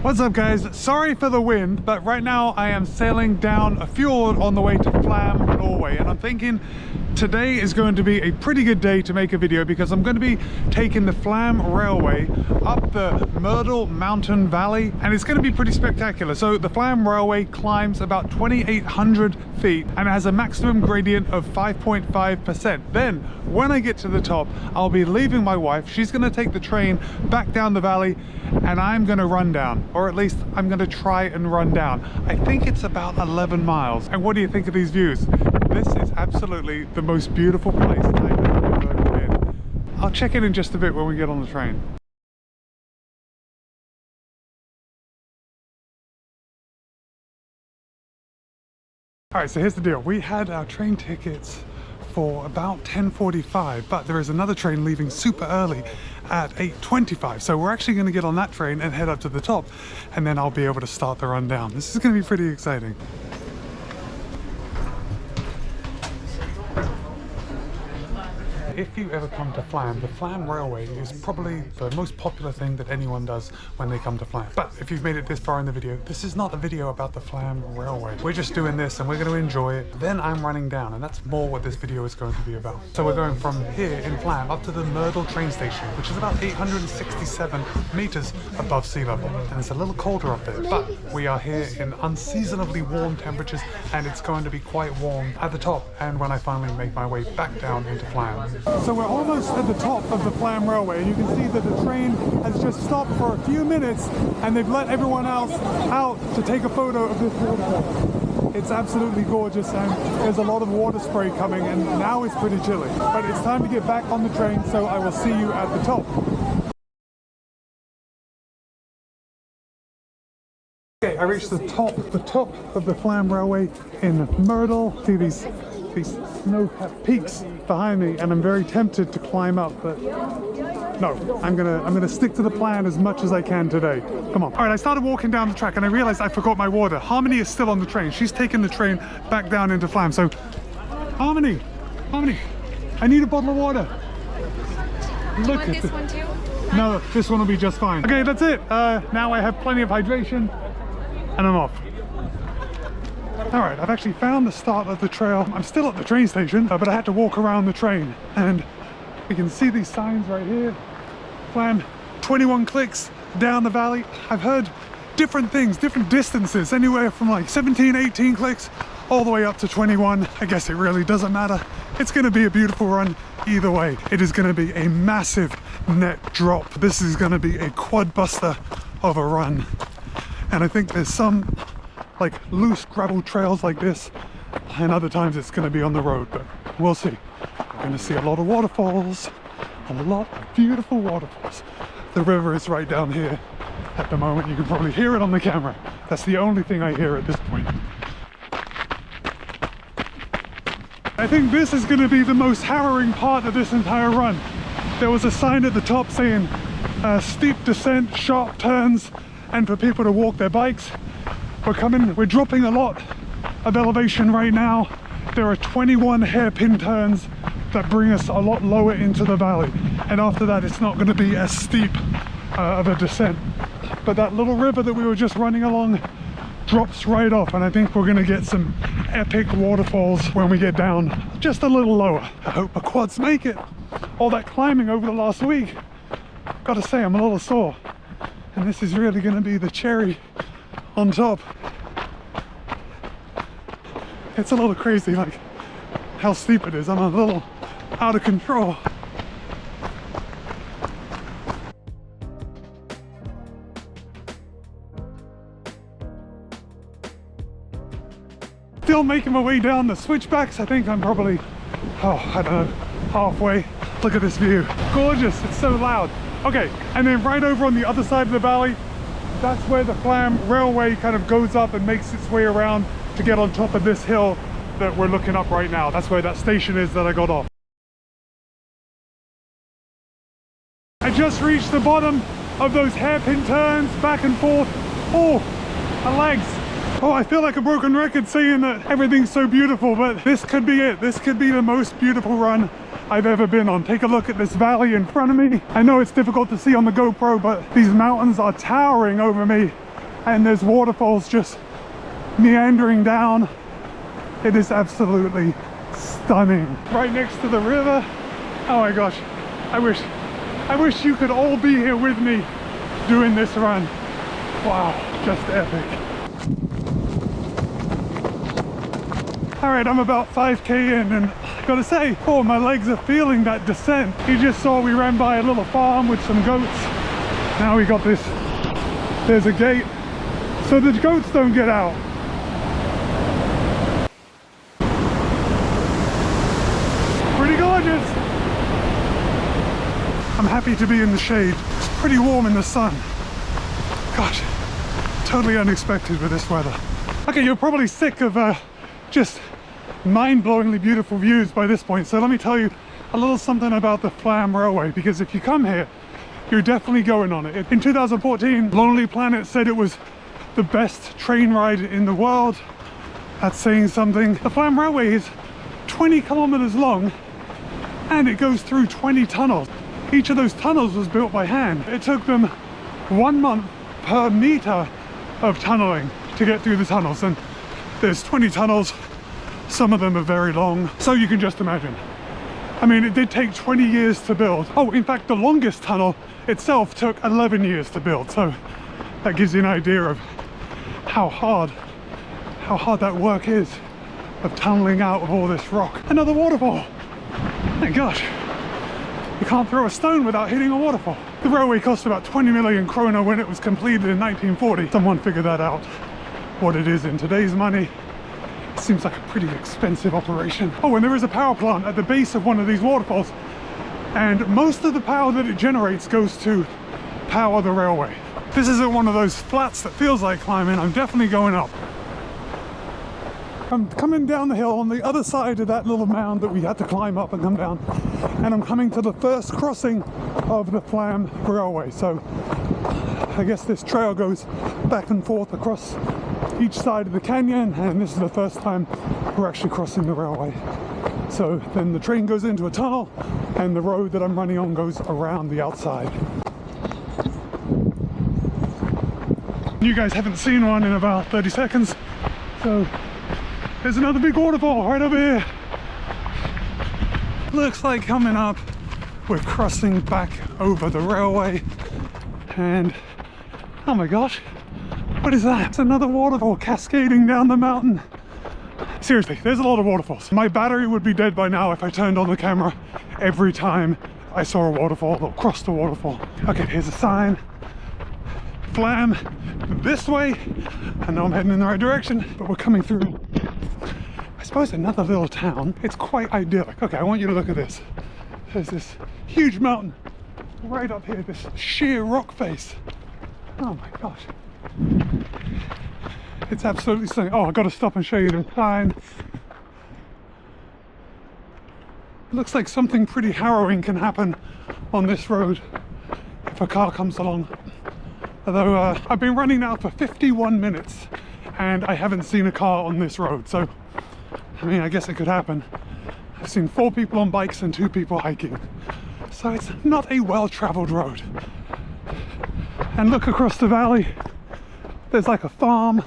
What's up guys? Sorry for the wind, but right now I am sailing down a fjord on the way to Flåm, Norway, and I'm thinking today is going to be a pretty good day to make a video because I'm going to be taking the Flm Railway up the Myrdal mountain valley, and it's going to be pretty spectacular. So the Flm Railway climbs about 2,800 feet and it has a maximum gradient of 5.5%. Then when I get to the top, I'll be leaving my wife. She's going to take the train back down the valley and I'm going to run down, or at least I'm going to try and run down. I think it's about 11 miles. And what do you think of these views? This is absolutely the most beautiful place I've ever been. I'll check in just a bit when we get on the train. Alright, so here's the deal. We had our train tickets for about 10:45, but there is another train leaving super early at 8:25. So we're actually going to get on that train and head up to the top, and then I'll be able to start the run down. This is going to be pretty exciting. If you ever come to Flm, the Flm Railway is probably the most popular thing that anyone does when they come to Flm. But if you've made it this far in the video, this is not a video about the Flm Railway. We're just doing this and we're going to enjoy it. Then I'm running down, and that's more what this video is going to be about. So we're going from here in Flm up to the Myrdal train station, which is about 867 meters above sea level. And it's a little colder up there, but we are here in unseasonably warm temperatures, and it's going to be quite warm at the top and when I finally make my way back down into Flm. So we're almost at the top of the Flm Railway, and you can see that the train has just stopped for a few minutes and they've let everyone else out to take a photo of this waterfall. It's absolutely gorgeous, and there's a lot of water spray coming, and now it's pretty chilly. But it's time to get back on the train, so I will see you at the top. Okay, I reached the top of the Flm Railway in Myrdal. See these snow-capped peaks behind me, and I'm very tempted to climb up, but no, I'm gonna stick to the plan as much as I can today. Come on. All right, I started walking down the track and I realized I forgot my water. Harmony is still on the train. She's taking the train back down into Flm. So Harmony, I need a bottle of water. Look at this one too? No, this one will be just fine. Okay, that's it. Now I have plenty of hydration and I'm off. Alright, I've actually found the start of the trail. I'm still at the train station, but I had to walk around the train, and we can see these signs right here. Flm, 21 clicks down the valley. I've heard different things, different distances, anywhere from like 17, 18 clicks all the way up to 21. I guess it really doesn't matter. It's going to be a beautiful run either way. It is going to be a massive net drop. This is going to be a quad buster of a run, and I think there's some like loose gravel trails like this, and other times it's going to be on the road, but we'll see. We're going to see a lot of waterfalls, a lot of beautiful waterfalls. The river is right down here at the moment. You can probably hear it on the camera. That's the only thing I hear at this point. I think this is going to be the most harrowing part of this entire run. There was a sign at the top saying steep descent, sharp turns, and for people to walk their bikes. We're dropping a lot of elevation right now. There are 21 hairpin turns that bring us a lot lower into the valley, and after that it's not going to be as steep of a descent. But that little river that we were just running along drops right off, and I think we're going to get some epic waterfalls when we get down just a little lower. I hope my quads make it. All that climbing over the last week, gotta say I'm a little sore, and this is really going to be the cherry on top. It's a little crazy, like how steep it is. I'm a little out of control. Still making my way down the switchbacks. I think I'm probably, I don't know, halfway. Look at this view. Gorgeous, it's so loud. Okay, and then right over on the other side of the valley, that's where the Flm Railway kind of goes up and makes its way around to get on top of this hill that we're looking up right now. That's where that station is that I got off. I just reached the bottom of those hairpin turns, back and forth. Oh, my legs. Oh, I feel like a broken record saying that everything's so beautiful, but this could be it. This could be the most beautiful run I've ever been on. Take a look at this valley in front of me. I know it's difficult to see on the GoPro, but these mountains are towering over me. and there's waterfalls just meandering down. It is absolutely stunning. Right next to the river. Oh my gosh, I wish you could all be here with me doing this run. Wow, just epic. All right, I'm about 5K in, and I gotta say, oh, my legs are feeling that descent. You just saw we ran by a little farm with some goats. Now we got this, there's a gate, so the goats don't get out. Pretty gorgeous. I'm happy to be in the shade. It's pretty warm in the sun. Gosh, totally unexpected with this weather. Okay, you're probably sick of just mind-blowingly beautiful views by this point, so let me tell you a little something about the Flåm Railway, because if you come here, you're definitely going on it. In 2014, Lonely Planet said it was the best train ride in the world. That's saying something. The Flåm Railway is 20 kilometers long, and it goes through 20 tunnels. Each of those tunnels was built by hand. It took them 1 month per meter of tunneling to get through the tunnels, and there's 20 tunnels. Some of them are very long, so you can just imagine. I mean, it did take 20 years to build. Oh, in fact, the longest tunnel itself took 11 years to build, so that gives you an idea of how hard that work is of tunneling out of all this rock. Another waterfall. My gosh, you can't throw a stone without hitting a waterfall. The railway cost about 20 million kroner when it was completed in 1940. Someone figured that out. What it is in today's money, seems like a pretty expensive operation. Oh, and there is a power plant at the base of one of these waterfalls, and most of the power that it generates goes to power the railway. This isn't one of those flats that feels like climbing. I'm definitely going up. I'm coming down the hill on the other side of that little mound that we had to climb up and come down, and I'm coming to the first crossing of the Flåm Railway. So I guess this trail goes back and forth across each side of the canyon, and this is the first time we're actually crossing the railway. So then the train goes into a tunnel, and the road that I'm running on goes around the outside. You guys haven't seen one in about 30 seconds, so there's another big waterfall right over here. Looks like coming up, we're crossing back over the railway, and oh my gosh, what is that? It's another waterfall cascading down the mountain. Seriously, there's a lot of waterfalls. My battery would be dead by now if I turned on the camera every time I saw a waterfall or crossed a waterfall. Okay, here's a sign. Flåm this way. I know I'm heading in the right direction, but we're coming through, I suppose, another little town. It's quite idyllic. Okay, I want you to look at this. There's this huge mountain right up here, this sheer rock face. Oh my gosh. It's absolutely stunning. Oh, I've got to stop and show you the sign. Looks like something pretty harrowing can happen on this road if a car comes along. Although I've been running now for 51 minutes and I haven't seen a car on this road, so I mean, I guess it could happen. I've seen 4 people on bikes and 2 people hiking, so it's not a well-traveled road. And look across the valley, there's like a farm,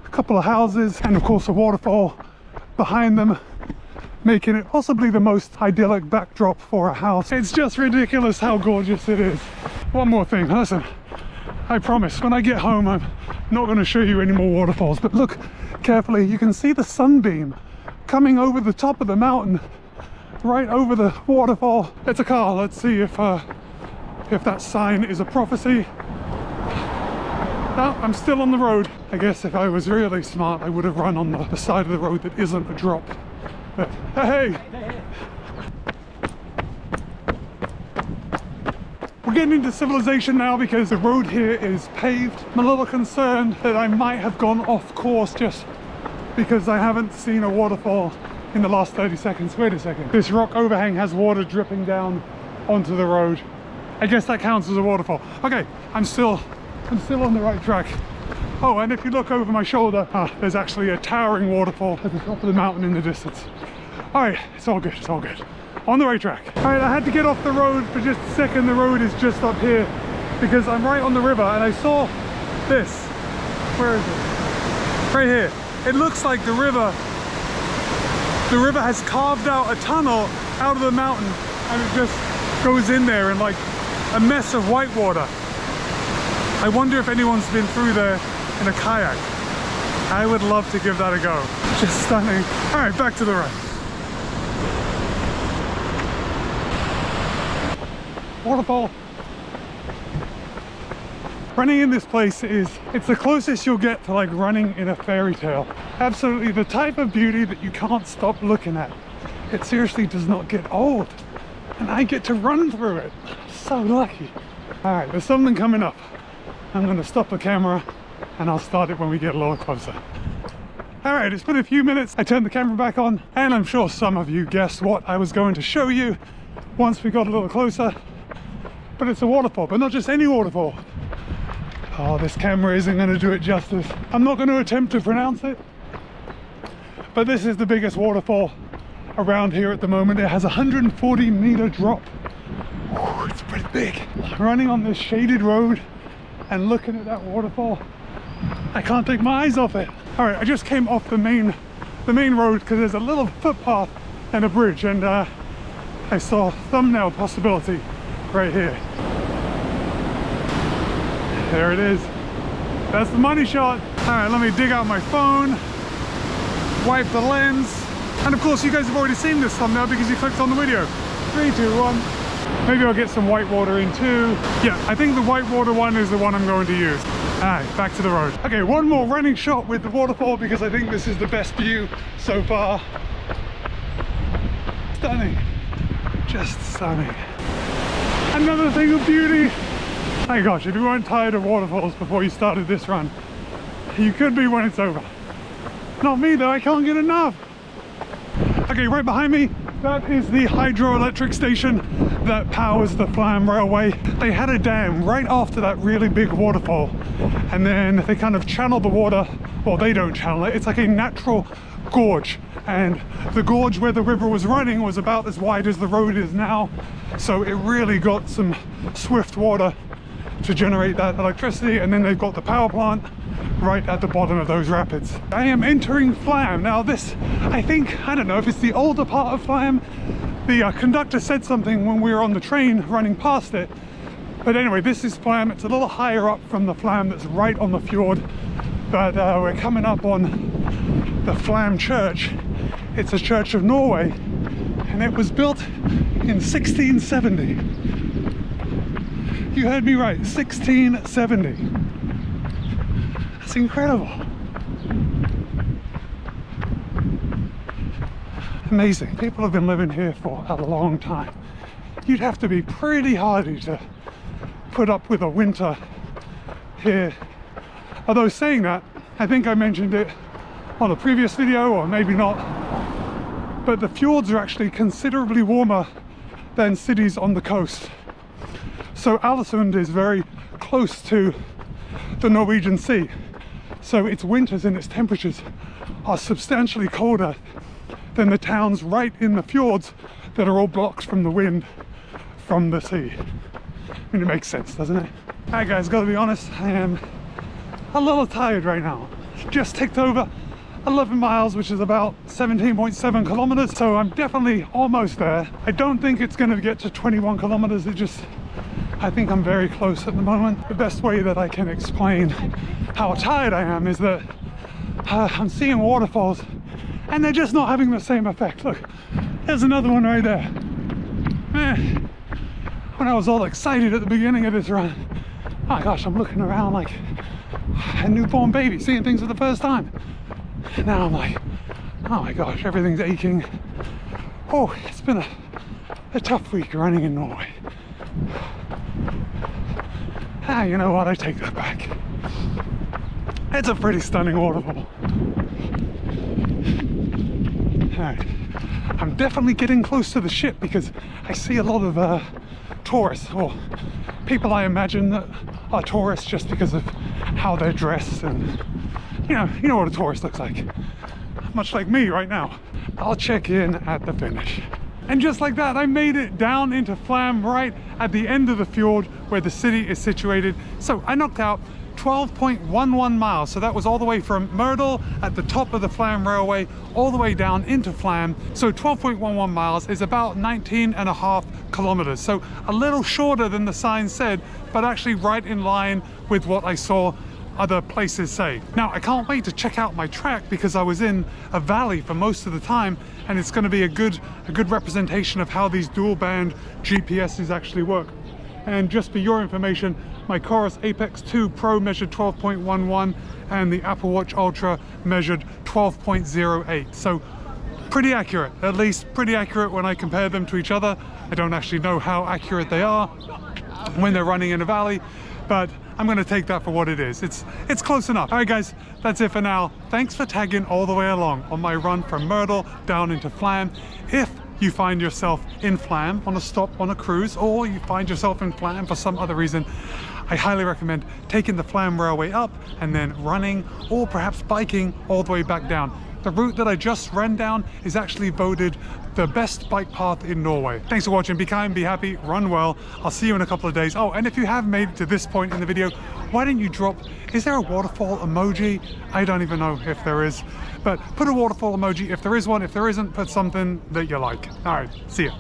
a couple of houses, and of course a waterfall behind them, making it possibly the most idyllic backdrop for a house. It's just ridiculous how gorgeous it is. One more thing, listen, I promise when I get home I'm not going to show you any more waterfalls, but look carefully, you can see the sunbeam coming over the top of the mountain, right over the waterfall. It's a car. Let's see if that sign is a prophecy. No, I'm still on the road. I guess if I was really smart I would have run on the side of the road that isn't a drop. But hey! We're getting into civilization now because the road here is paved. I'm a little concerned that I might have gone off course just because I haven't seen a waterfall in the last 30 seconds. Wait a second. This rock overhang has water dripping down onto the road. I guess that counts as a waterfall. Okay, I'm still on the right track. Oh, and if you look over my shoulder, there's actually a towering waterfall at the top of the mountain in the distance. All right, it's all good, it's all good. On the right track. All right, I had to get off the road for just a second. The road is just up here because I'm right on the river, and I saw this. Where is it? Right here. It looks like the river has carved out a tunnel out of the mountain, and it just goes in there in like a mess of white water. I wonder if anyone's been through there in a kayak. I would love to give that a go. Just stunning. All right, back to the run. Waterfall. Running in this place it's the closest you'll get to like running in a fairy tale. Absolutely the type of beauty that you can't stop looking at. It seriously does not get old. And I get to run through it. So lucky. All right, there's something coming up. I'm gonna stop the camera and I'll start it when we get a little closer. All right, it's been a few minutes. I turned the camera back on and I'm sure some of you guessed what I was going to show you once we got a little closer. But it's a waterfall, but not just any waterfall. Oh, this camera isn't going to do it justice. I'm not going to attempt to pronounce it, but this is the biggest waterfall around here at the moment. It has a 140-meter drop. Ooh, it's pretty big. Running on this shaded road and looking at that waterfall, I can't take my eyes off it. All right, I just came off the main road because there's a little footpath and a bridge, and I saw thumbnail possibility right here. There it is. That's the money shot. All right, let me dig out my phone, wipe the lens. And of course, you guys have already seen this thumbnail because you clicked on the video. 3, 2, 1. Maybe I'll get some white water in too. Yeah, I think the white water one is the one I'm going to use. All right, back to the road. Okay, one more running shot with the waterfall because I think this is the best view so far. Stunning. Just stunning. Another thing of beauty. My gosh, if you weren't tired of waterfalls before you started this run, you could be when it's over. Not me though, I can't get enough. Okay, right behind me, that is the hydroelectric station that powers the Flåm Railway. They had a dam right after that really big waterfall, and then they kind of channel the water. Well, they don't channel it, it's like a natural gorge, and the gorge where the river was running was about as wide as the road is now, so it really got some swift water to generate that electricity. And then they've got the power plant right at the bottom of those rapids. I am entering Flåm. Now this, I don't know if it's the older part of Flåm. The conductor said something when we were on the train running past it, but anyway, this is Flåm. It's a little higher up from the Flåm that's right on the fjord, but we're coming up on the Flåm church. It's a church of Norway, and it was built in 1670. You heard me right, 1670. That's incredible. Amazing. People have been living here for a long time. You'd have to be pretty hardy to put up with a winter here. Although saying that, I think I mentioned it on a previous video, or maybe not, but the fjords are actually considerably warmer than cities on the coast. So Alesund is very close to the Norwegian Sea, so its winters and its temperatures are substantially colder than the towns right in the fjords that are all blocked from the wind from the sea. I mean, it makes sense, doesn't it? Alright guys, gotta be honest, I am a little tired right now. Just ticked over 11 miles, which is about 17.7 kilometers, so I'm definitely almost there. I don't think it's going to get to 21 kilometers. I think I'm very close at the moment. The best way that I can explain how tired I am is that I'm seeing waterfalls and they're just not having the same effect. Look, there's another one right there. When I was all excited at the beginning of this run, oh my gosh, I'm looking around like a newborn baby, seeing things for the first time. Now I'm like, oh my gosh, everything's aching. Oh, it's been a tough week running in Norway. Ah, you know what, I take that back. It's a pretty stunning waterfall. Alright, I'm definitely getting close to the ship because I see a lot of tourists, or people I imagine that are tourists just because of how they're dressed, and you know what a tourist looks like. Much like me right now. I'll check in at the finish. And just like that, I made it down into Flåm right at the end of the fjord where the city is situated. So I knocked out 12.11 miles. So that was all the way from Myrdal at the top of the Flåm Railway all the way down into Flåm. So 12.11 miles is about 19.5 kilometers. So a little shorter than the sign said, but actually right in line with what I saw other places say. Now I can't wait to check out my track because I was in a valley for most of the time, and it's going to be a good representation of how these dual band GPSs actually work. And just for your information, my Chorus Apex 2 Pro measured 12.11 and the Apple Watch Ultra measured 12.08. So pretty accurate, at least pretty accurate when I compare them to each other. I don't actually know how accurate they are when they're running in a valley, but I'm going to take that for what it is. It's close enough. All right, guys, that's it for now. Thanks for tagging all the way along on my run from Myrdal down into Flåm. If you find yourself in Flåm on a stop on a cruise, or you find yourself in Flåm for some other reason, I highly recommend taking the Flåm Railway up and then running or perhaps biking all the way back down. The route that I just ran down is actually voted the best bike path in Norway. Thanks for watching. Be kind, be happy, run well. I'll see you in a couple of days. Oh, and if you have made it to this point in the video, why don't you drop, is there a waterfall emoji? I don't even know if there is, but put a waterfall emoji if there is one. If there isn't, put something that you like. All right, see ya.